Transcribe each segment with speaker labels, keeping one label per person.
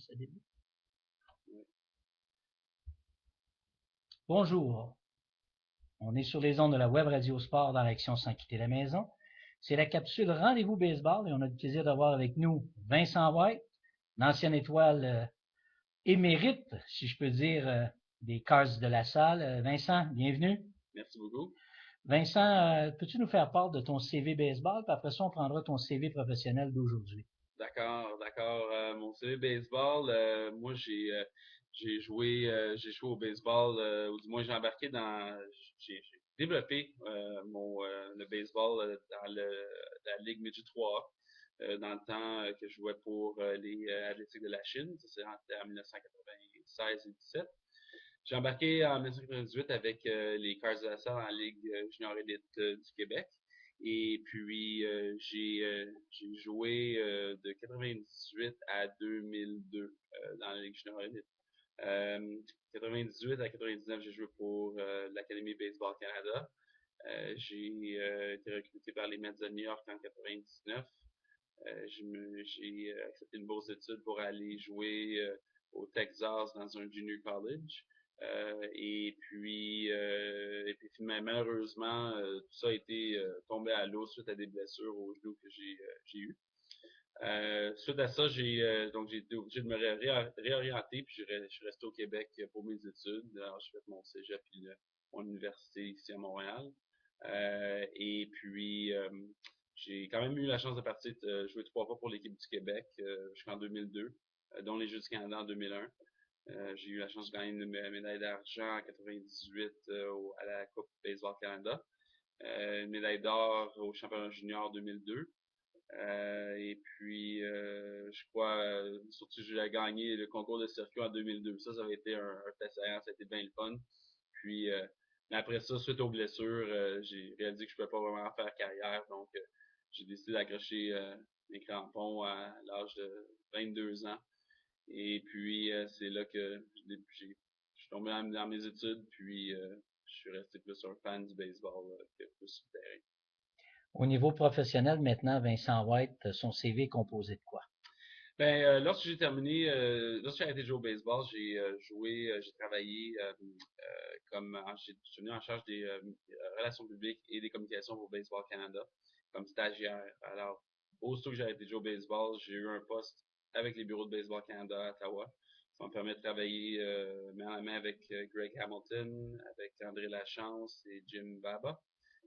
Speaker 1: ça débute. Bonjour, on est sur les ondes de la Web Radio Sport dans l'action sans quitter la maison. C'est la capsule Rendez-vous baseball et on a le plaisir d'avoir avec nous Vincent White, l'ancienne étoile émérite, si je peux dire, des Cards de Lasalle. Vincent, bienvenue.
Speaker 2: Merci beaucoup.
Speaker 1: Vincent, peux-tu nous faire part de ton CV baseball, puis après ça, on prendra ton CV professionnel d'aujourd'hui.
Speaker 2: D'accord. Mon CV baseball, moi j'ai joué au baseball, ou du moins j'ai développé le baseball dans la Ligue Midget 3A, dans le temps que je jouais pour les Athlétiques de la Chine, ça c'est en 1996 et 17. J'ai embarqué en 1998 avec les Cards de Lasalle en Ligue junior élite du Québec. Et puis, j'ai joué de 98 à 2002 dans la Ligue junior élite. 98 à 99, j'ai joué pour l'Académie Baseball Canada. J'ai été recruté par les Mets de New York en 99. J'ai accepté une bourse d'études pour aller jouer au Texas dans un junior college. Malheureusement, tout ça a été tombé à l'eau suite à des blessures au genou que j'ai eues. Suite à ça, j'ai été obligé de me réorienter, puis je suis resté au Québec pour mes études. Alors, j'ai fait mon cégep puis mon université ici à Montréal. J'ai quand même eu la chance de partir jouer 3 fois pour l'équipe du Québec jusqu'en 2002, dont les Jeux du Canada en 2001. J'ai eu la chance de gagner une médaille d'argent en 98 à la Coupe Baseball Canada, une médaille d'or au championnat junior 2002. Je crois, surtout, j'ai gagné le concours de circuit en 2002. Ça avait été un fait saillant, ça a été bien le fun. Mais après ça, suite aux blessures, j'ai réalisé que je ne pouvais pas vraiment faire carrière. Donc, j'ai décidé d'accrocher mes crampons à l'âge de 22 ans. Et puis, c'est là que je suis tombé dans mes études, puis je suis resté plus un fan du baseball que plus sur le terrain.
Speaker 1: Au niveau professionnel, maintenant, Vincent White, son CV est composé de quoi?
Speaker 2: Lorsque j'ai arrêté de jouer au baseball, j'ai travaillé je suis venu en charge des relations publiques et des communications pour Baseball Canada comme stagiaire. Alors, aussitôt que j'ai arrêté de jouer au baseball, j'ai eu un poste avec les bureaux de Baseball Canada à Ottawa. Ça me permet de travailler main à main avec Greg Hamilton, avec André Lachance et Jim Baba.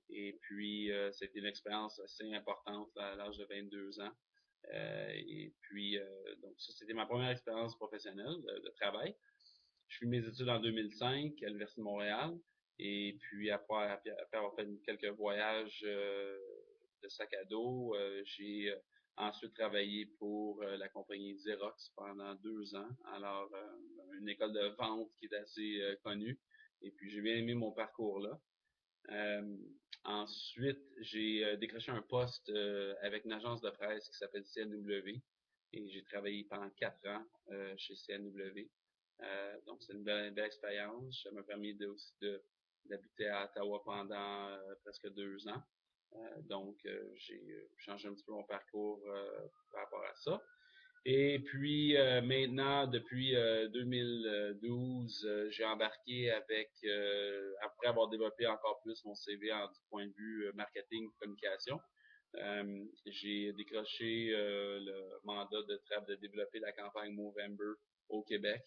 Speaker 2: Et puis, c'était une expérience assez importante à l'âge de 22 ans. Donc ça, c'était ma première expérience professionnelle de travail. Je fais mes études en 2005 à l'Université de Montréal. Et puis, après avoir fait quelques voyages de sac à dos, j'ai ensuite travaillé pour la compagnie Xerox pendant 2 ans. Alors, une école de vente qui est assez connue. Et puis, j'ai bien aimé mon parcours là. Ensuite, j'ai décroché un poste avec une agence de presse qui s'appelle CNW et j'ai travaillé pendant 4 ans chez CNW. Donc, c'est une belle expérience. Ça m'a permis aussi d'habiter à Ottawa pendant presque 2 ans. J'ai changé un petit peu mon parcours par rapport à ça. Et puis maintenant, depuis 2012, j'ai embarqué après avoir développé encore plus mon CV du point de vue marketing et communication, j'ai décroché le mandat de développer la campagne Movember au Québec.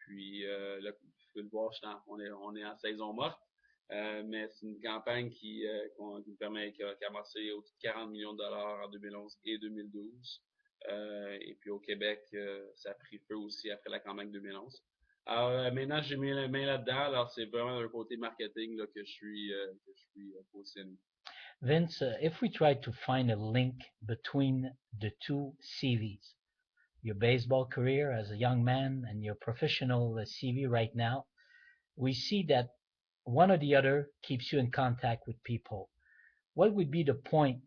Speaker 2: Puis là, vous pouvez le voir, on est en saison morte. Mais c'est une campagne qui nous permet qui a amassé au-dessus de 40 millions de dollars en 2011 et 2012. Et puis au Québec, ça a pris feu aussi après la campagne 2011. Alors maintenant, j'ai mis la main là-dedans. Alors c'est vraiment un côté marketing là, que je suis positionné.
Speaker 1: Vince, if we try to find a link between the two CVs, your baseball career as a young man and your professional CV right now, we see that one or the other keeps you in contact with people. What would be the point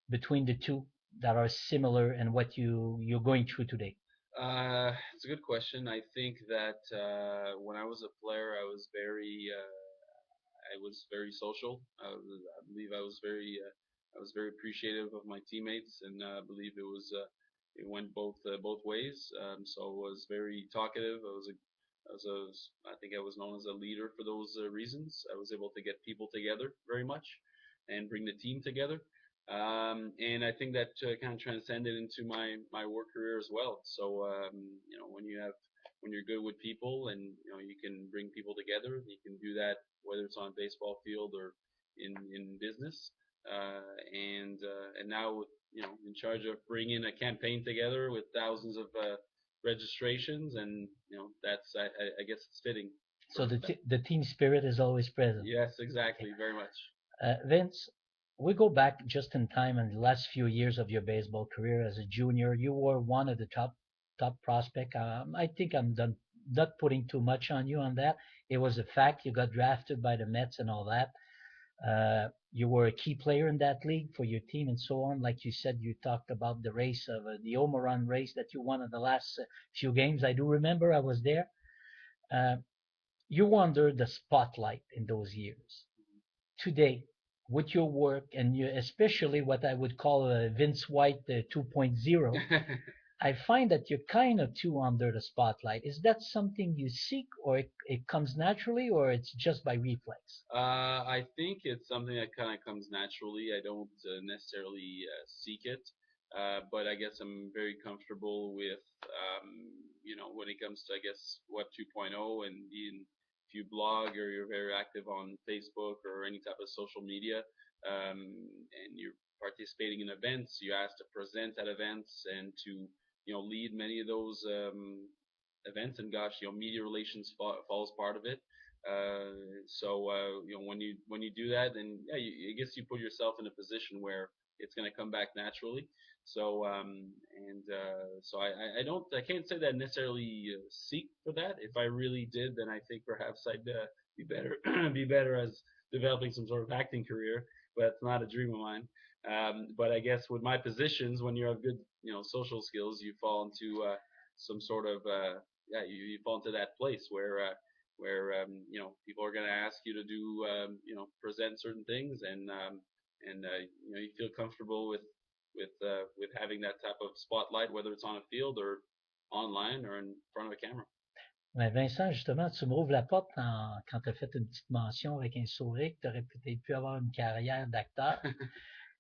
Speaker 1: between the two that are similar in what you're going through today?
Speaker 2: It's a good question. I think that when I was a player, I was very social. I believe I was very appreciative of my teammates, and I believe it was it went both ways. So I was very talkative. I think I was known as a leader for those reasons. I was able to get people together very much and bring the team together. And I think that kind of transcended into my work career as well. So when you're good with people and you can bring people together, you can do that whether it's on a baseball field or in business. And now in charge of bringing a campaign together with thousands of registrations, and that's I guess it's fitting.
Speaker 1: So the team spirit is always present.
Speaker 2: Yes, exactly, very much.
Speaker 1: Vince, we go back just in time in the last few years of your baseball career as a junior. You were one of the top prospect. I think I'm done not putting too much on you on that. It was a fact. You got drafted by the Mets and all that. You were a key player in that league for your team and so on. Like you said, you talked about the race of the home run race that you won in the last few games. I do remember I was there. Uh, you were under the spotlight in those years. Today, with your work and especially what I would call Vince White 2.0, I find that you're kind of too under the spotlight. Is that something you seek, or it comes naturally, or it's just by reflex?
Speaker 2: I think it's something that kind of comes naturally. I don't necessarily seek it, but I guess I'm very comfortable with, when it comes to, I guess, Web 2.0 and being, if you blog or you're very active on Facebook or any type of social media, and you're participating in events, you're asked to present at events and to, lead many of those events. And gosh, media relations falls part of it. When you do that, then yeah, I guess you put yourself in a position where it's going to come back naturally. I can't say that I necessarily seek for that. If I really did, then I think perhaps I'd be better be better as developing some sort of acting career. But it's not a dream of mine. But I guess with my positions, when you have good social skills, you fall into some sort of you fall into that place where people are going to ask you to do present certain things, and you feel comfortable with having that type of spotlight, whether it's on a field or online or in front of a camera.
Speaker 1: Ben Vincent, justement, tu me rouvres la porte quand tu as fait une petite mention avec un sourire que tu aurais peut-être pu avoir une carrière d'acteur.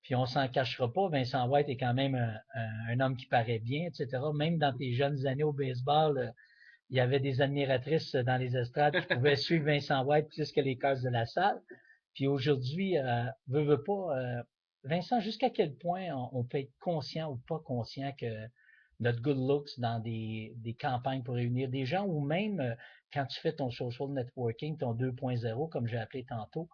Speaker 1: Puis on s'en cachera pas, Vincent White est quand même un homme qui paraît bien, etc. Même dans tes jeunes années au baseball, il y avait des admiratrices dans les estrades qui pouvaient suivre Vincent White plus que les Cards de Lasalle. Puis aujourd'hui, veut pas, Vincent, jusqu'à quel point on peut être conscient ou pas conscient que notre good looks dans des campagnes pour réunir des gens, ou même quand tu fais ton social networking, ton 2.0, comme j'ai appelé tantôt,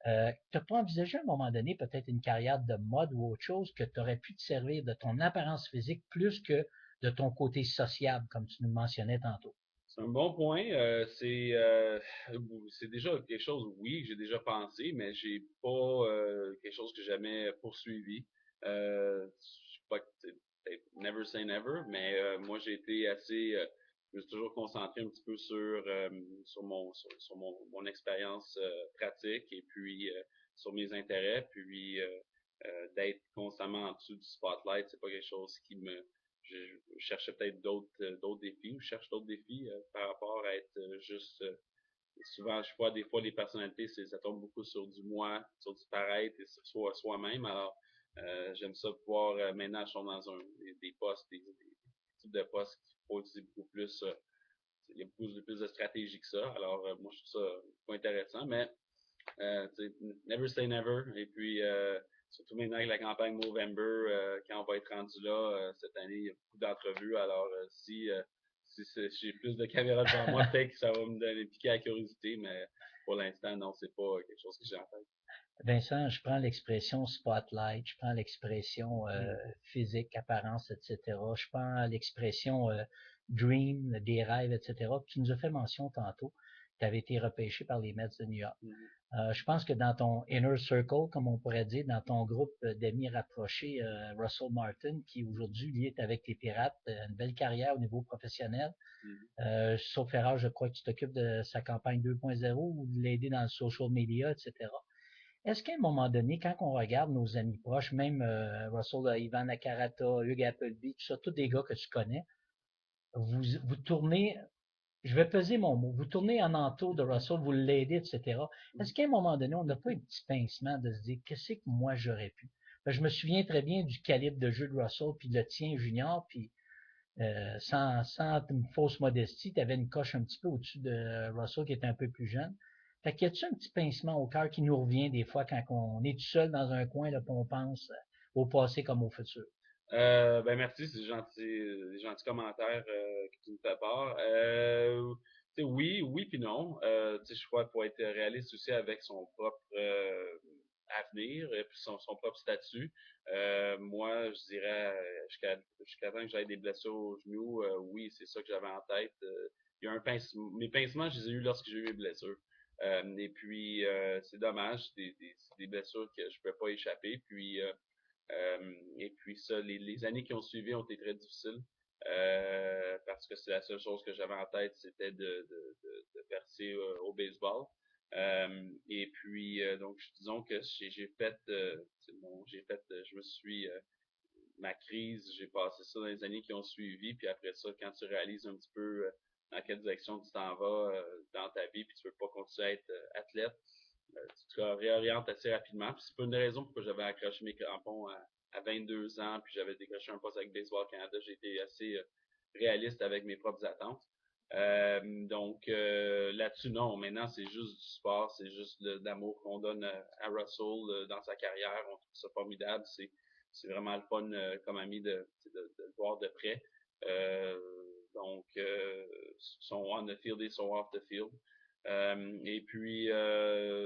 Speaker 1: tu n'as pas envisagé à un moment donné peut-être une carrière de mode ou autre chose que tu aurais pu te servir de ton apparence physique plus que de ton côté sociable, comme tu nous mentionnais tantôt?
Speaker 2: C'est un bon point. C'est déjà quelque chose, oui, que j'ai déjà pensé, mais j'ai pas quelque chose que j'ai jamais poursuivi. Je sais pas que peut-être never say never, mais moi j'ai été assez, je me suis toujours concentré un petit peu sur mon expérience pratique, et puis sur mes intérêts, puis d'être constamment en dessous du spotlight, c'est pas quelque chose qui me je cherchais peut-être d'autres défis, ou je cherche d'autres défis par rapport à être juste. Souvent, je vois des fois les personnalités, ça tombe beaucoup sur du moi, sur du paraître et sur soi-même. Alors, j'aime ça pouvoir, maintenant, je suis dans des postes, des types de postes qu'il faut utiliser beaucoup plus. Il y a beaucoup plus de stratégie que ça. Alors, moi, je trouve ça pas intéressant, mais never say never. Et puis, surtout maintenant avec la campagne Movember, quand on va être rendu là, cette année, il y a beaucoup d'entrevues. Alors, si j'ai plus de caméras devant moi, peut-être que ça va me donner piquer à la curiosité, mais pour l'instant, non, c'est pas quelque chose que j'ai en tête.
Speaker 1: Vincent, je prends l'expression spotlight, je prends l'expression physique, apparence, etc. Je prends l'expression dream, des rêves, etc. Tu nous as fait mention tantôt. Tu avais été repêché par les Mets de New York. Je pense que dans ton inner circle, comme on pourrait dire, dans ton groupe d'amis rapprochés, Russell Martin, qui aujourd'hui, lui, est avec les Pirates, une belle carrière au niveau professionnel. Sauf erreur, je crois que tu t'occupes de sa campagne 2.0 ou de l'aider dans le social media, etc. Est-ce qu'à un moment donné, quand on regarde nos amis proches, même Russell, Ivan Nakarata, Hugues Appleby, tout ça, tous des gars que tu connais, vous tournez, je vais peser mon mot, vous tournez en entour de Russell, vous l'aidez, etc. Est-ce qu'à un moment donné, on n'a pas un petit pincement de se dire, qu'est-ce que moi j'aurais pu? Je me souviens très bien du calibre de jeu de Russell, puis le tien junior, puis sans une fausse modestie, tu avais une coche un petit peu au-dessus de Russell qui était un peu plus jeune. Fait qu'il y a-tu un petit pincement au cœur qui nous revient des fois quand on est tout seul dans un coin, là, on pense au passé comme au futur?
Speaker 2: Ben merci, c'est gentil, des gentils commentaires que tu me fais part. Tu sais, oui, oui puis non. Tu sais, je crois qu'il faut être réaliste aussi avec son propre avenir et puis son propre statut. Moi, je dirais jusqu'à temps que j'aille des blessures au genou, oui, c'est ça que j'avais en tête. Il y a un mes pincements, je les ai eus lorsque j'ai eu mes blessures. Et puis, c'est dommage, c'est des blessures que je ne peux pas échapper. Puis, et puis ça, les années qui ont suivi ont été très difficiles parce que c'est la seule chose que j'avais en tête, c'était de percer au baseball. Et puis donc disons que j'ai fait, bon, j'ai fait, je me suis ma crise, j'ai passé ça dans les années qui ont suivi, puis après ça, quand tu réalises un petit peu dans quelle direction tu t'en vas dans ta vie, puis tu veux pas continuer à être athlète, tu te réorientes assez rapidement. Puis c'est pas une raison pourquoi j'avais accroché mes crampons à 22 ans, puis j'avais décroché un poste avec Baseball Canada. J'ai été assez réaliste avec mes propres attentes. Donc là-dessus, non. Maintenant, c'est juste du sport, c'est juste l'amour qu'on donne à Russell dans sa carrière. On trouve ça formidable. C'est vraiment le fun comme ami de le voir de près. Euh, donc, sont on the field et sont off the field. Et puis,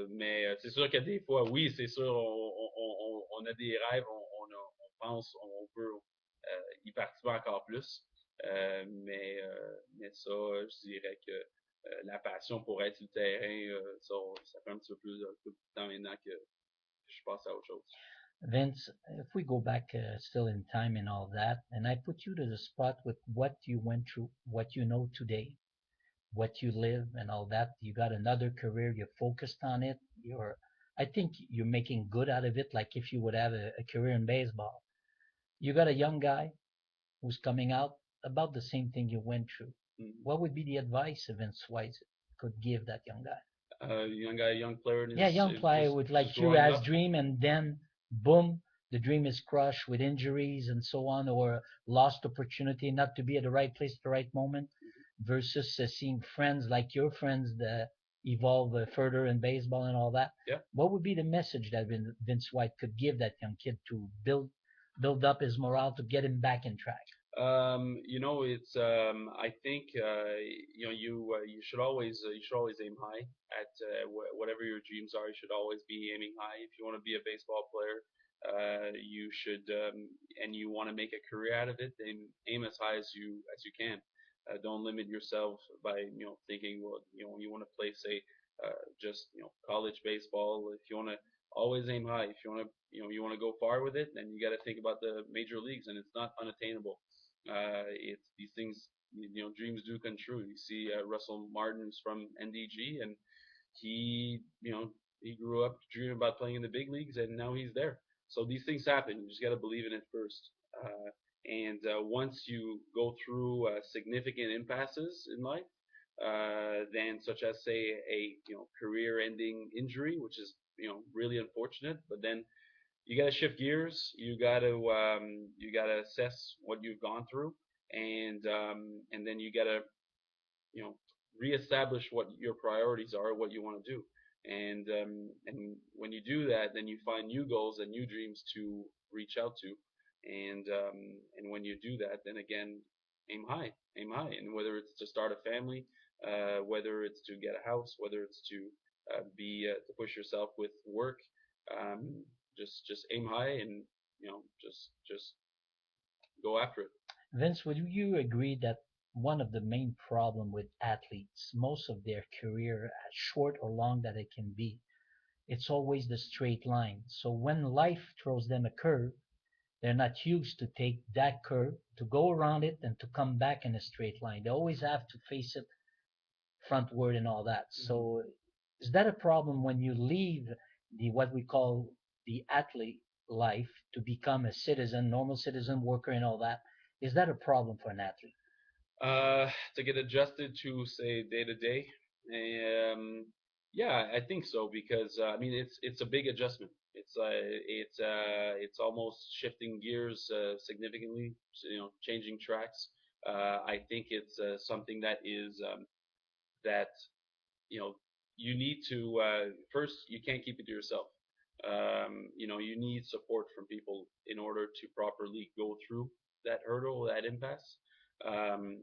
Speaker 2: mais c'est sûr que des fois, oui, c'est sûr, on a des rêves, on pense, on veut y participer encore plus. Mais ça, je dirais que la passion pour être sur le terrain, ça fait un petit peu de temps maintenant que je passe à autre chose.
Speaker 1: Vince, if we go back still in time and all that, and I put you to the spot with what you went through, what you know today, what you live and all that. You got another career, you're focused on it. I think you're making good out of it, like if you would have a career in baseball. You got a young guy who's coming out about the same thing you went through.
Speaker 2: Mm-hmm.
Speaker 1: What would be the advice Vince White could give that young guy?
Speaker 2: Young guy, young player,
Speaker 1: Yeah, young player with like you as dream, and then boom, the dream is crushed with injuries and so on, or lost opportunity not to be at the right place at the right moment, versus seeing friends like your friends that evolve further in baseball and all that.
Speaker 2: Yeah.
Speaker 1: What would be the message that Vince White could give that young kid to build up his morale to get him back in track?
Speaker 2: It's I think you should always aim high at whatever your dreams are. You should always be aiming high. If you want to be a baseball player, you should and you want to make a career out of it, then aim as high as you can. Don't limit yourself by thinking well you want to play say just college baseball. If you want to always aim high. If you want to you want to go far with it, then you got to think about the major leagues, and it's not unattainable. It's these things, dreams do come true. You see, Russell Martin's from NDG, and he, he grew up dreaming about playing in the big leagues, and now he's there. So these things happen. You just got to believe in it first. And once you go through significant impasses in life, then such as say a career-ending injury, which is really unfortunate, but then you got to shift gears. You got to assess what you've gone through, and then you got to reestablish what your priorities are, what you want to do, and when you do that, then you find new goals and new dreams to reach out to, and when you do that, then again, aim high, and whether it's to start a family, whether it's to get a house, whether it's to be to push yourself with work. Um, just aim high and just go after it.
Speaker 1: Vince, would you agree that one of the main problem with athletes, most of their career, as short or long that it can be, it's always the straight line. So when life throws them a curve, they're not used to take that curve, to go around it, and to come back in a straight line. They always have to face it frontward and all that. So is that a problem when you leave what we call the athlete life to become a citizen, normal citizen, worker, and all that. Is that a problem for an athlete?
Speaker 2: To get adjusted to say day to day, yeah, I think so because I mean it's a big adjustment. It's almost shifting gears significantly, so, changing tracks. I think it's something that is that you know you need to first you can't keep it to yourself. You need support from people in order to properly go through that hurdle, that impasse. And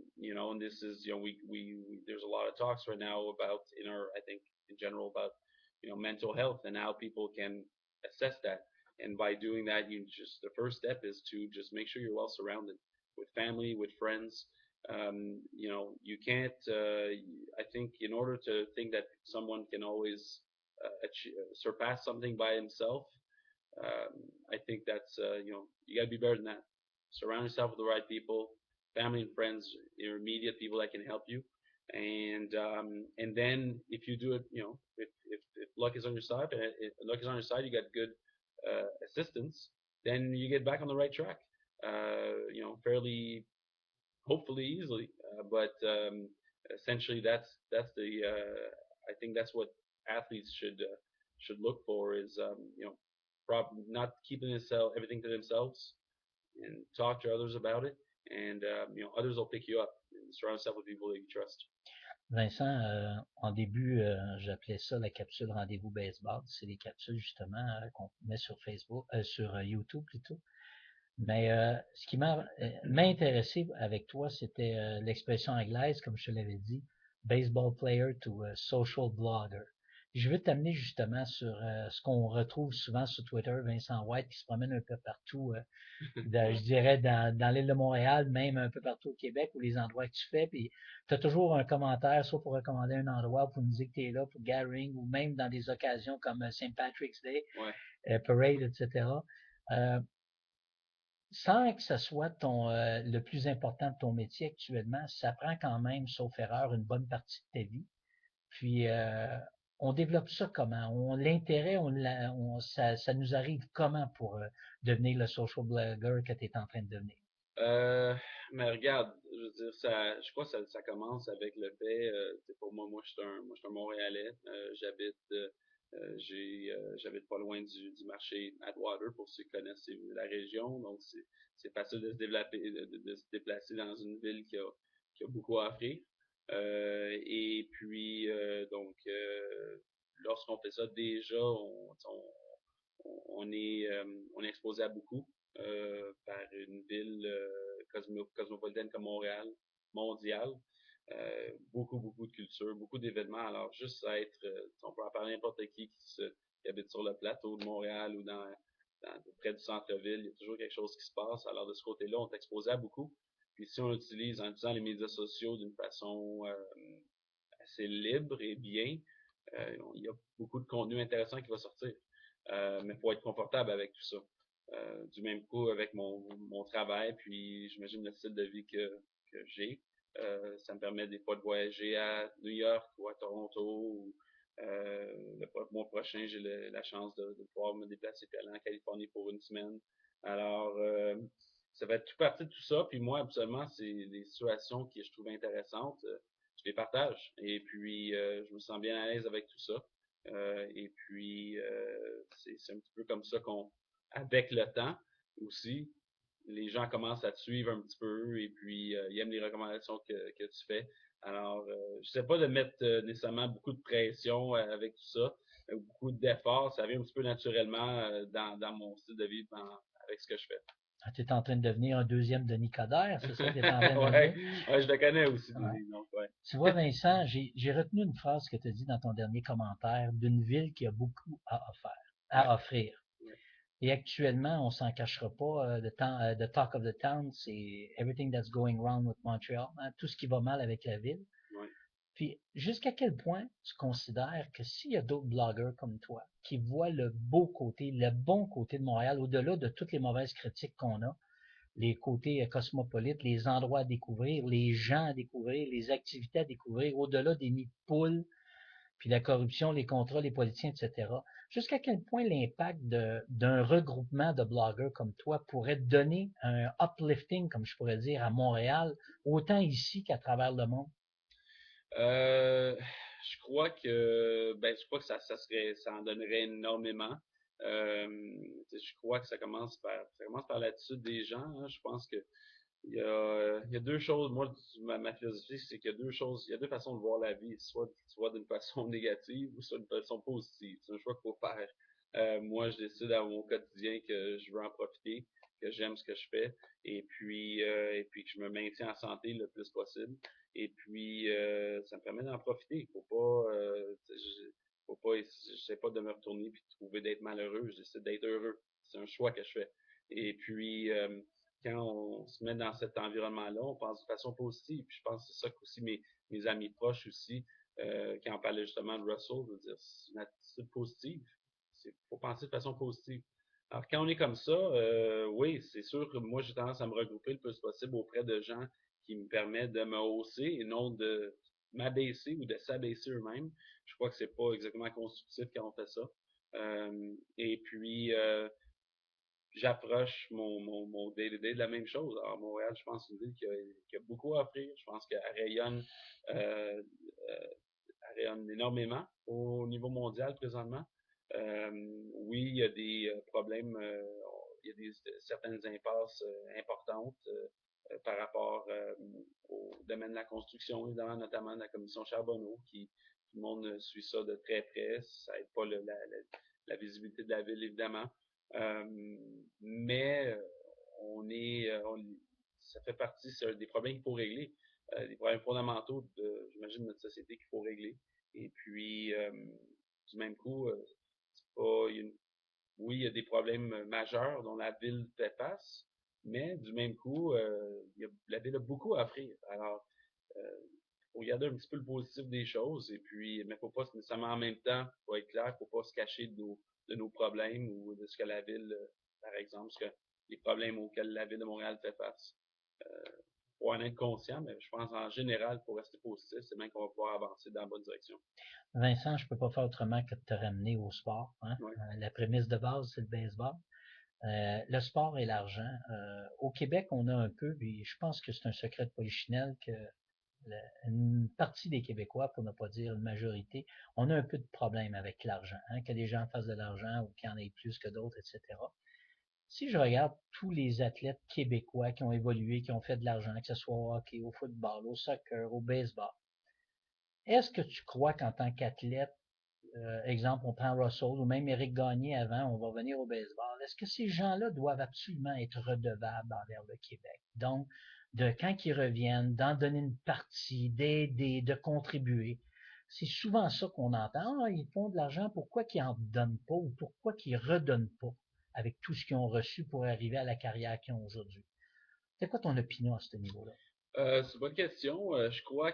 Speaker 2: this is we there's a lot of talks right now about in our I think in general about mental health and how people can assess that. And by doing that, the first step is to just make sure you're well surrounded with family, with friends. You can't. I think in order to think that someone can always surpass something by himself, I think that's you got to be better than that. Surround yourself with the right people, family and friends, your immediate people that can help you, and then if you do it, if luck is on your side, and if luck is on your side, you got good assistance, then you get back on the right track. Fairly hopefully easily. But essentially, that's the I think that's what athletes should look for is not keeping everything to themselves and talk to others about it, and others will pick you up and surround yourself with people that you trust.
Speaker 1: Vincent, en début, j'appelais ça la capsule Rendez-vous baseball. C'est des capsules justement qu'on met sur Facebook, sur YouTube plutôt. Mais ce qui m'a intéressé avec toi, c'était l'expression anglaise, comme je te l'avais dit, baseball player to social blogger. Je veux t'amener justement sur ce qu'on retrouve souvent sur Twitter, Vincent White qui se promène un peu partout, je dirais dans l'île de Montréal, même un peu partout au Québec, ou les endroits que tu fais, puis tu as toujours un commentaire, soit pour recommander un endroit, pour nous dire que tu es là pour gathering, ou même dans des occasions comme St. Patrick's Day, Parade, etc. Sans que ce soit le plus important de ton métier actuellement, ça prend quand même, sauf erreur, une bonne partie de ta vie. Puis, on développe ça comment? L'intérêt, ça nous arrive comment pour devenir le social blogger que tu es en train de devenir?
Speaker 2: Mais regarde, je veux dire, je crois que ça commence avec le fait, pour moi, je suis un Montréalais. J'habite pas loin du marché Atwater, pour ceux qui connaissent la région. Donc, c'est facile de se déplacer dans une ville qui a beaucoup à offrir. Et puis, lorsqu'on fait ça, déjà, on est exposé à beaucoup par une ville cosmopolitaine comme Montréal, mondiale. Beaucoup de culture, beaucoup d'événements. Alors, juste être, on peut en parler n'importe qui habite sur le plateau de Montréal ou près du centre-ville, il y a toujours quelque chose qui se passe. Alors, de ce côté-là, on est exposé à beaucoup. Puis, si on utilise en utilisant les médias sociaux d'une façon assez libre et bien, il y a beaucoup de contenu intéressant qui va sortir. Mais il faut être confortable avec tout ça. Du même coup, avec mon travail, puis j'imagine le style de vie que j'ai, ça me permet des fois de voyager à New York ou à Toronto. Le mois prochain, j'ai la chance de pouvoir me déplacer et aller en Californie pour une semaine. Alors, ça va être tout parti de tout ça. Puis moi, absolument, c'est des situations que je trouve intéressantes. Je les partage. Et puis, je me sens bien à l'aise avec tout ça. Et puis, c'est un petit peu comme ça avec le temps aussi, les gens commencent à te suivre un petit peu et puis ils aiment les recommandations que tu fais. Alors, je sais pas de mettre nécessairement beaucoup de pression avec tout ça, beaucoup d'efforts. Ça vient un petit peu naturellement dans mon style de vie, avec ce que je fais.
Speaker 1: Ah, tu es en train de devenir un deuxième Denis Coderre, c'est ça que tu es en train de
Speaker 2: ouais,
Speaker 1: dire?
Speaker 2: Ouais, je le connais aussi, Denis, donc ouais.
Speaker 1: Tu vois, Vincent, j'ai retenu une phrase que tu as dit dans ton dernier commentaire d'une ville qui a beaucoup à offrir.
Speaker 2: Ouais.
Speaker 1: Et actuellement, on s'en cachera pas. The talk of the town, c'est everything that's going wrong with Montreal, hein, tout ce qui va mal avec la ville.
Speaker 2: Ouais.
Speaker 1: Puis, jusqu'à quel point tu considères que s'il y a d'autres blogueurs comme toi qui voient le beau côté, le bon côté de Montréal, au-delà de toutes les mauvaises critiques qu'on a, les côtés cosmopolites, les endroits à découvrir, les gens à découvrir, les activités à découvrir, au-delà des nids de poules, puis la corruption, les contrats, les politiciens, etc. Jusqu'à quel point l'impact d'un regroupement de blogueurs comme toi pourrait donner un uplifting, comme je pourrais dire, à Montréal, autant ici qu'à travers le monde?
Speaker 2: Euh, je crois que ça en donnerait énormément. Je crois que ça commence par l'attitude des gens, hein. Je pense que il y a deux choses. Moi, ma philosophie, c'est qu'il y a deux choses, il y a deux façons de voir la vie, soit d'une façon négative ou soit d'une façon positive. C'est un choix qu'il faut faire. Moi, je décide dans mon quotidien que je veux en profiter, que j'aime ce que je fais, et puis que je me maintiens en santé le plus possible. Et puis, ça me permet d'en profiter. J'essaie pas de me retourner puis de trouver d'être malheureux. J'essaie d'être heureux. C'est un choix que je fais. Et puis, quand on se met dans cet environnement-là, on pense de façon positive. Puis je pense que c'est ça qu'aussi mes amis proches aussi, quand on parlait justement de Russell, je veux dire, c'est une attitude positive. Il faut penser de façon positive. Alors quand on est comme ça, oui, c'est sûr que moi j'ai tendance à me regrouper le plus possible auprès de gens qui me permettent de me hausser et non de m'abaisser ou de s'abaisser eux-mêmes. Je crois que c'est pas exactement constructif quand on fait ça. Et puis, j'approche mon day-to-day de la même chose. Alors, Montréal, je pense, c'est une ville qui a beaucoup à offrir. Je pense qu'elle rayonne, euh, euh, elle rayonne énormément au niveau mondial présentement. Oui, il y a des problèmes, il y a certaines impasses importantes par rapport au domaine de la construction, évidemment, notamment de la commission Charbonneau, tout le monde suit ça de très près. Ça n'aide pas la visibilité de la ville, évidemment. Mais ça fait partie, c'est des problèmes qu'il faut régler, des problèmes fondamentaux j'imagine, de notre société qu'il faut régler. Et puis, du même coup, c'est pas, oui, il y a des problèmes majeurs dont la ville fait face, mais du même coup, la ville a beaucoup à offrir. Alors, faut regarder un petit peu le positif des choses, et puis, mais faut pas nécessairement en même temps, faut être clair, faut pas se cacher de nos problèmes ou de ce que la ville, par exemple, les problèmes auxquels la ville de Montréal fait face. Faut en être conscient, mais je pense en général, pour rester positif, c'est bien qu'on va pouvoir avancer dans la bonne direction.
Speaker 1: Vincent, je ne peux pas faire autrement que de te ramener au sport. Hein?
Speaker 2: Ouais.
Speaker 1: La prémisse de base, c'est le baseball. Le sport et l'argent. Au Québec, on a un peu, puis je pense que c'est un secret de polichinelle que une partie des Québécois, pour ne pas dire une majorité, on a un peu de problème avec l'argent, hein, que les gens fassent de l'argent ou qu'il y en ait plus que d'autres, etc. Si je regarde tous les athlètes québécois qui ont évolué, qui ont fait de l'argent, que ce soit au hockey, au football, au soccer, au baseball, est-ce que tu crois qu'en tant qu'athlète, exemple, on prend Russell ou même Éric Gagné avant, on va venir au baseball. Est-ce que ces gens-là doivent absolument être redevables envers le Québec? Donc, quand ils reviennent, d'en donner une partie, d'aider, de contribuer. C'est souvent ça qu'on entend. Ah, ils font de l'argent, pourquoi qu'ils en donnent pas ou pourquoi qu'ils redonnent pas avec tout ce qu'ils ont reçu pour arriver à la carrière qu'ils ont aujourd'hui? C'est quoi ton opinion à ce niveau-là?
Speaker 2: C'est une bonne question. Je crois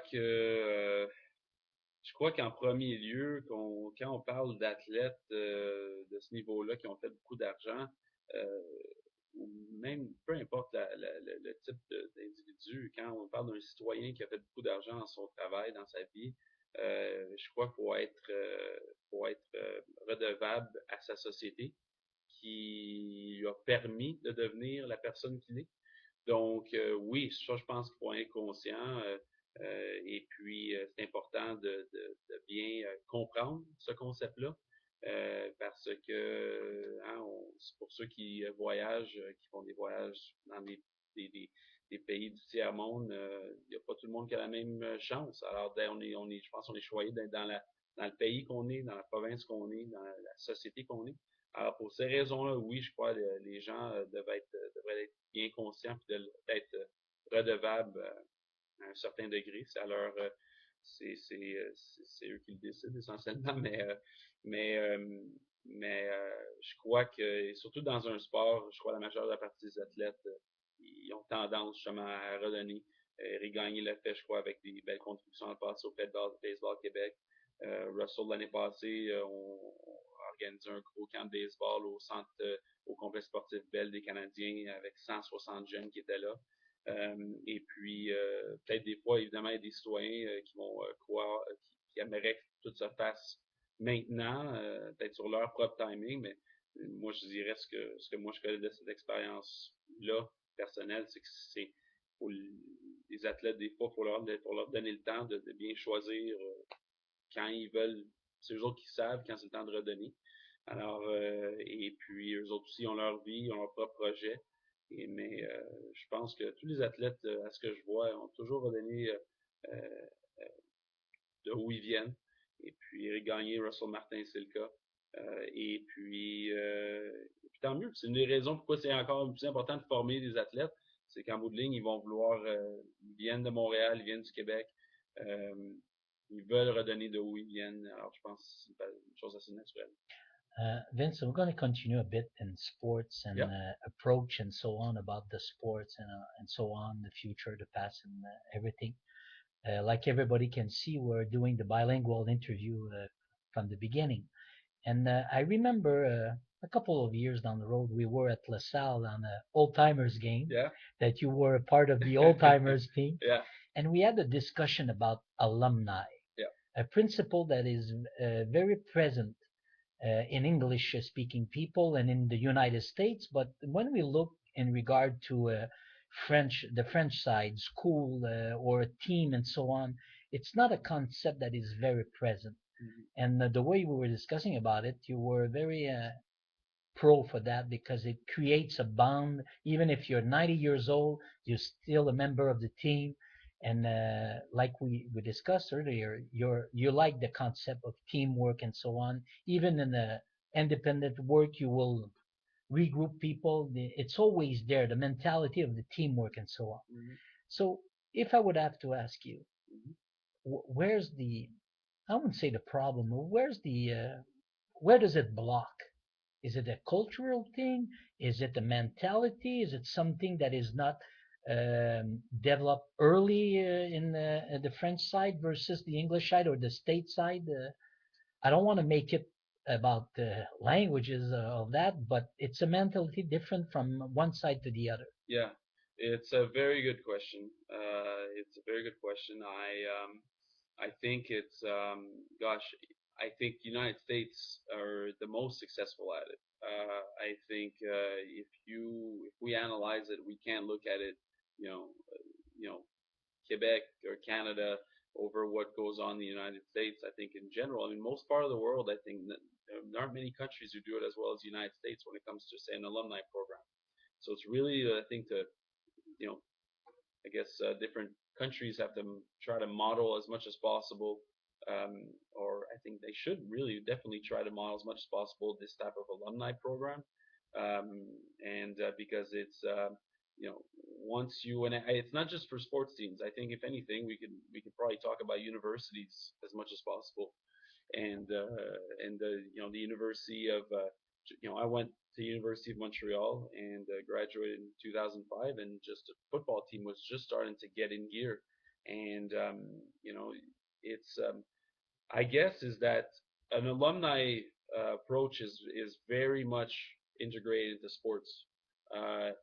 Speaker 2: qu'en premier lieu, quand on parle d'athlètes de ce niveau-là qui ont fait beaucoup d'argent, euh, ou même peu importe le type d'individu, quand on parle d'un citoyen qui a fait beaucoup d'argent dans son travail, dans sa vie, je crois faut être redevable à sa société qui lui a permis de devenir la personne qu'il est. Donc, oui, ça, je pense qu'il faut être conscient. Et puis, c'est important de bien comprendre ce concept-là. Parce que c'est pour ceux qui voyagent, qui font des voyages dans des pays du tiers-monde, il n'y a pas tout le monde qui a la même chance. Alors, je pense qu'on est choyé d'être dans le pays qu'on est, dans la province qu'on est, dans la société qu'on est. Alors, pour ces raisons-là, oui, je crois que les gens devraient être bien conscients et d'être redevables à un certain degré. C'est eux qui le décident essentiellement, mais, euh, je crois que, et surtout dans un sport, je crois que la majeure partie des athlètes, ils ont tendance justement à redonner. Regagner le fait, je crois, avec des belles contributions à le passé au Baseball Québec. Russell, l'année passée, on a organisé un gros camp de baseball au complexe sportif Bell des Canadiens avec 160 jeunes qui étaient là. Et puis, peut-être des fois, évidemment, il y a des citoyens qui vont croire, qui aimeraient que tout se fasse maintenant, peut-être sur leur propre timing, mais moi, je dirais ce que moi je connais de cette expérience-là, personnelle, c'est que c'est pour les athlètes, des fois, pour leur donner le temps de bien choisir quand ils veulent. C'est eux autres qui savent quand c'est le temps de redonner. Alors, et puis, eux autres aussi ont leur vie, ont leur propre projet. Mais je pense que tous les athlètes, à ce que je vois, ont toujours redonné euh, de où ils viennent. Et puis, Eric Gagné, Russell Martin, c'est le cas. Et puis, tant mieux. C'est une des raisons pourquoi c'est encore plus important de former des athlètes. C'est qu'en bout de ligne, ils vont vouloir, ils viennent de Montréal, ils viennent du Québec. Euh, Ils veulent redonner de où ils viennent. Alors, je pense que c'est une chose assez naturelle.
Speaker 1: Vince, we're going to continue a bit in sports and
Speaker 2: Yeah,
Speaker 1: approach and so on about the sports and so on, the future, the past, and everything. Like everybody can see, we're doing the bilingual interview from the beginning. And I remember a couple of years down the road, we were at LaSalle on an old timers game
Speaker 2: yeah,
Speaker 1: that you were a part of the old timers team.
Speaker 2: yeah,
Speaker 1: And we had a discussion about alumni,
Speaker 2: yeah,
Speaker 1: a principle that is very present in English speaking people and in the United States. But when we look in regard to the French side, school or a team and so on, it's not a concept that is very present.
Speaker 2: mhm,
Speaker 1: And the way we were discussing about it, you were very pro for that because it creates a bond. Even if you're 90 years old, you're still a member of the team. And like we discussed earlier, you like the concept of teamwork and so on. Even in the independent work, you will regroup people. It's always there, the mentality of the teamwork and so on.
Speaker 2: mhm,
Speaker 1: So if I would have to ask you,
Speaker 2: mhm.
Speaker 1: where's I wouldn't say the problem, where does it block? Is it a cultural thing? Is it a mentality? Is it something that is not developed early in the French side versus the English side or the state side? I don't want to make it about the languages of that, but it's a mentality different from one side to the other.
Speaker 2: Yeah, it's a very good question. It's a very good question. I think gosh, I think United States are the most successful at it. I think if we analyze it, we can't look at it, you know, you know, Quebec or Canada over what goes on in the United States. I think in general, I mean, most part of the world, I think that there aren't many countries who do it as well as the United States when it comes to say an alumni program. So it's really, I think, you know, I guess different countries have to try to model as much as possible, or I think they should really definitely try to model as much as possible this type of alumni program, and because it's you know once you and it's not just for sports teams. I think if anything, we could probably talk about universities as much as possible, and you know the University of I went to University of Montreal and graduated in 2005, and just the football team was just starting to get in gear, and you know it's I guess is that an alumni approach is very much integrated into sports,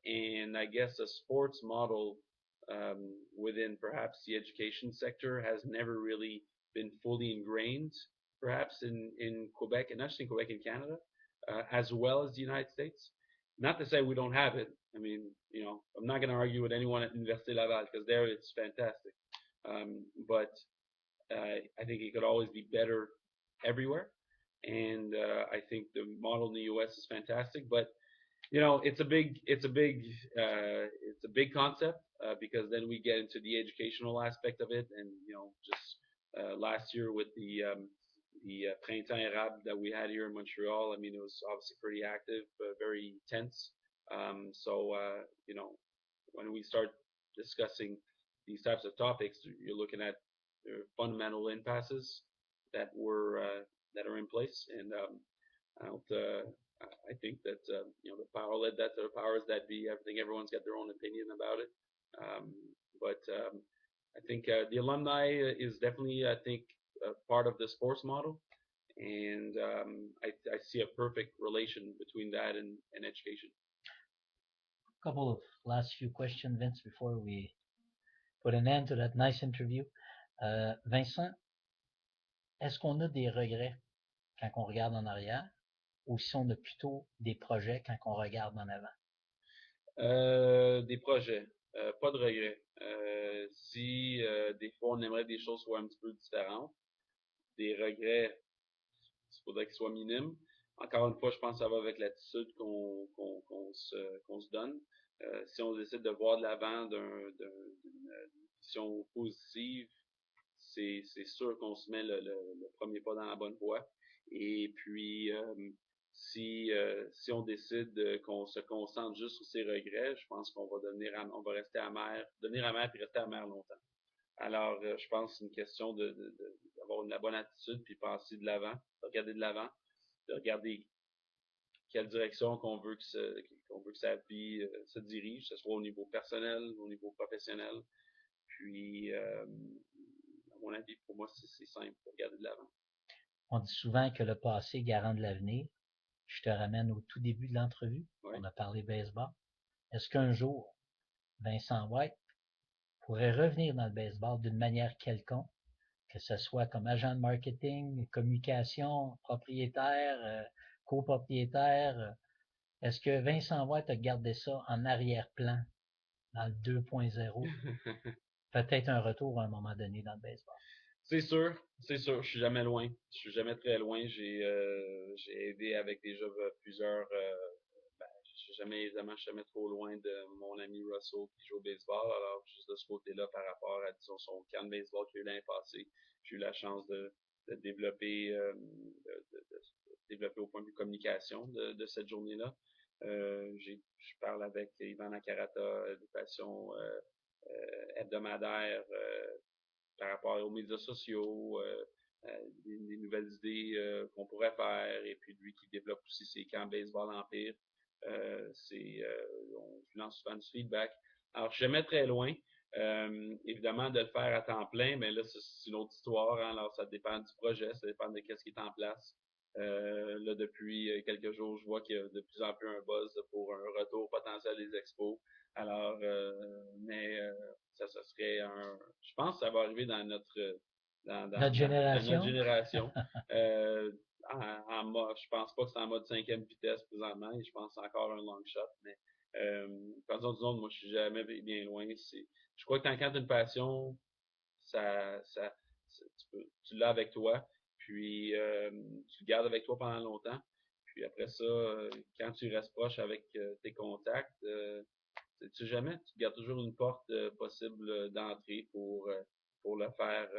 Speaker 2: and I guess a sports model within perhaps the education sector has never really been fully ingrained, perhaps in Quebec, and not just in Quebec, in Canada, as well as the United States. Not to say we don't have it. I mean, I'm not going to argue with anyone at Université Laval because there it's fantastic. But I think it could always be better everywhere. And I think the model in the U.S. is fantastic, but it's a big concept because then we get into the educational aspect of it, and just last year with the Printemps Érable that we had here in Montreal. I mean, it was obviously pretty active, very tense. So when we start discussing these types of topics, you're looking at fundamental impasses that are in place, and I don't. I think that the power led that to the powers that be. I think everyone's got their own opinion about it, but I think the alumni is definitely, I think, part of the sports model, and I see a perfect relation between that and education.
Speaker 1: A couple of last few questions, Vince, before we put an end to that nice interview. Vincent, est-ce qu'on a des regrets quand on regarde en arrière ou si on a plutôt des projets quand on regarde en avant?
Speaker 2: Des projets, pas de regrets. Si des fois on aimerait des choses soient un petit peu différentes, des regrets, il faudrait qu'ils soient minimes. Encore une fois, je pense que ça va avec l'attitude qu'on se donne. Si on décide de voir de l'avant d'une vision positive, c'est sûr qu'on se met le premier pas dans la bonne voie. Et puis, si on décide qu'on se concentre juste sur ses regrets, je pense qu'on va on va rester devenir amer puis rester amer longtemps. Alors, je pense que c'est une question d'avoir la bonne attitude puis penser de l'avant, de regarder de l'avant, de regarder quelle direction qu'on veut que sa vie se dirige, que ce soit au niveau personnel, au niveau professionnel. Puis, à mon avis, pour moi, c'est simple, de regarder de l'avant.
Speaker 1: On dit souvent que le passé est garant de l'avenir. Je te ramène au tout début de l'entrevue.
Speaker 2: Ouais.
Speaker 1: On a parlé baseball. Est-ce qu'un jour, Vincent White pourrait revenir dans le baseball d'une manière quelconque, que ce soit comme agent de marketing, communication, propriétaire, copropriétaire? Est-ce que Vincent White a gardé ça en arrière-plan dans le 2.0? Peut-être un retour à un moment donné dans le baseball.
Speaker 2: C'est sûr, je suis jamais loin. Je suis jamais très loin. J'ai aidé avec déjà plusieurs. Je suis jamais trop loin de mon ami Russell qui joue au baseball. Alors, juste de ce côté-là, par rapport à, disons, son camp de baseball qu'il a eu l'année passée, j'ai eu la chance de développer, développer au point de vue communication de cette journée-là. Je parle avec Ivan Nakarata, éducation hebdomadaire, par rapport aux médias sociaux, des nouvelles idées qu'on pourrait faire, et puis lui qui développe aussi ses camps baseball empire. On lance souvent du feedback. Alors, je suis jamais très loin. Évidemment, de le faire à temps plein, mais là, c'est une autre histoire. Hein. Alors, ça dépend du projet, ça dépend de ce qui est en place. Là, depuis quelques jours, je vois qu'il y a de plus en plus un buzz pour un retour potentiel des expos. Alors, mais ça serait je pense que ça va arriver dans
Speaker 1: Notre
Speaker 2: dans notre
Speaker 1: génération?
Speaker 2: génération. Je pense pas que c'est en mode cinquième vitesse présentement, et je pense que c'est encore un long shot, mais disons, moi je suis jamais bien loin. Je crois que quand tu as une passion, tu l'as avec toi, puis tu le gardes avec toi pendant longtemps. Puis après ça, quand tu restes proche avec tes contacts, tu jamais, tu gardes toujours une porte possible d'entrée pour le faire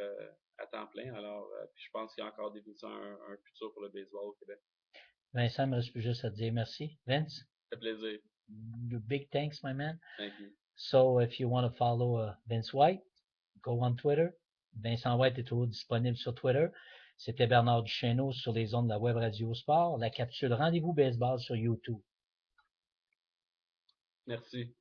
Speaker 2: à temps plein. Alors, puis je pense qu'il y a encore un futur pour le baseball au Québec.
Speaker 1: Vincent, il me reste plus juste à te dire merci. Vince,
Speaker 2: Ça fait plaisir.
Speaker 1: big thanks, my man.
Speaker 2: Thank you.
Speaker 1: So, if you want to follow Vince White, go on Twitter. Vincent White est toujours disponible sur Twitter. C'était Bernard Duchesneau sur les ondes de la Web Radio Sport. La capsule Rendez-vous Baseball sur YouTube.
Speaker 2: Merci.